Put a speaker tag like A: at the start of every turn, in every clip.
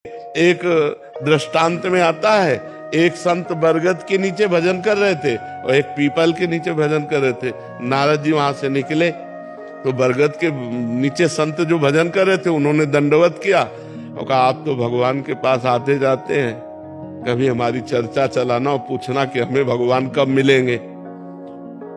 A: एक दृष्टांत में आता है, एक संत बरगद के नीचे भजन कर रहे थे और एक पीपल के नीचे भजन कर रहे थे। नारद जी वहां से निकले तो बरगद के नीचे संत जो भजन कर रहे थे उन्होंने दंडवत किया और कहा, आप तो भगवान के पास आते जाते हैं, कभी हमारी चर्चा चलाना और पूछना कि हमें भगवान कब मिलेंगे।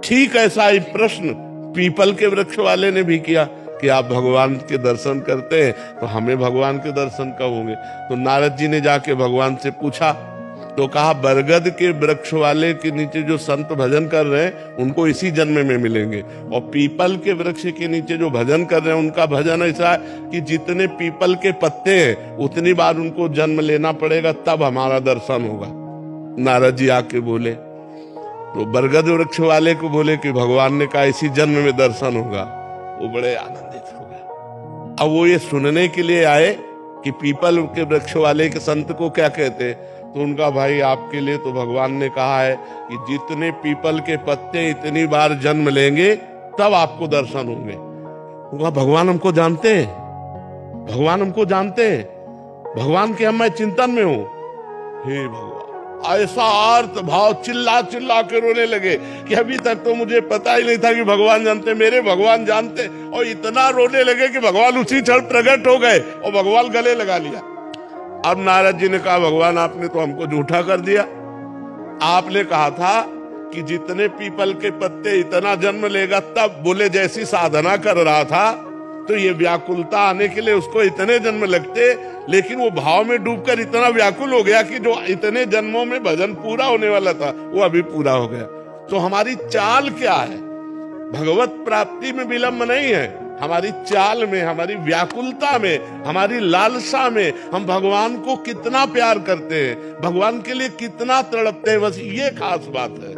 A: ठीक ऐसा ही प्रश्न पीपल के वृक्ष वाले ने भी किया कि आप भगवान के दर्शन करते हैं तो हमें भगवान के दर्शन कब होंगे। तो नारद जी ने जाके भगवान से पूछा तो कहा, बरगद के वृक्ष वाले के नीचे जो संत भजन कर रहे हैं उनको इसी जन्म में मिलेंगे, और पीपल के वृक्ष के नीचे जो भजन कर रहे हैं उनका भजन ऐसा है कि जितने पीपल के पत्ते हैं उतनी बार उनको जन्म लेना पड़ेगा, तब हमारा दर्शन होगा। नारद जी आके बोले तो बरगद वृक्ष वाले को बोले कि भगवान ने कहा इसी जन्म में दर्शन होगा। वो बड़े आनंदित हो गए। अब वो ये सुनने के लिए आए कि पीपल के वृक्ष वाले के संत को क्या कहते, तो उनका, भाई आपके लिए तो भगवान ने कहा है कि जितने पीपल के पत्ते इतनी बार जन्म लेंगे तब आपको दर्शन होंगे। उनका, भगवान हमको जानते हैं, भगवान हमको जानते हैं, भगवान के हम मैं चिंतन में हूं। हे भगवान, ऐसा अर्थ भाव चिल्ला चिल्ला के रोने लगे कि अभी तक तो मुझे पता ही नहीं था कि भगवान जानते, मेरे भगवान जानते, और इतना रोने लगे कि भगवान उसी क्षण प्रकट हो गए और भगवान गले लगा लिया। अब नारद जी ने कहा, भगवान आपने तो हमको झूठा कर दिया, आपने कहा था कि जितने पीपल के पत्ते इतना जन्म लेगा तब। बोले जैसी साधना कर रहा था तो ये व्याकुलता आने के लिए उसको इतने जन्म लगते, लेकिन वो भाव में डूबकर इतना व्याकुल हो गया कि जो इतने जन्मों में भजन पूरा होने वाला था वो अभी पूरा हो गया। तो हमारी चाल क्या है? भगवत प्राप्ति में विलंब नहीं है, हमारी चाल में, हमारी व्याकुलता में, हमारी लालसा में हम भगवान को कितना प्यार करते हैं, भगवान के लिए कितना तड़पते हैं, बस ये खास बात है।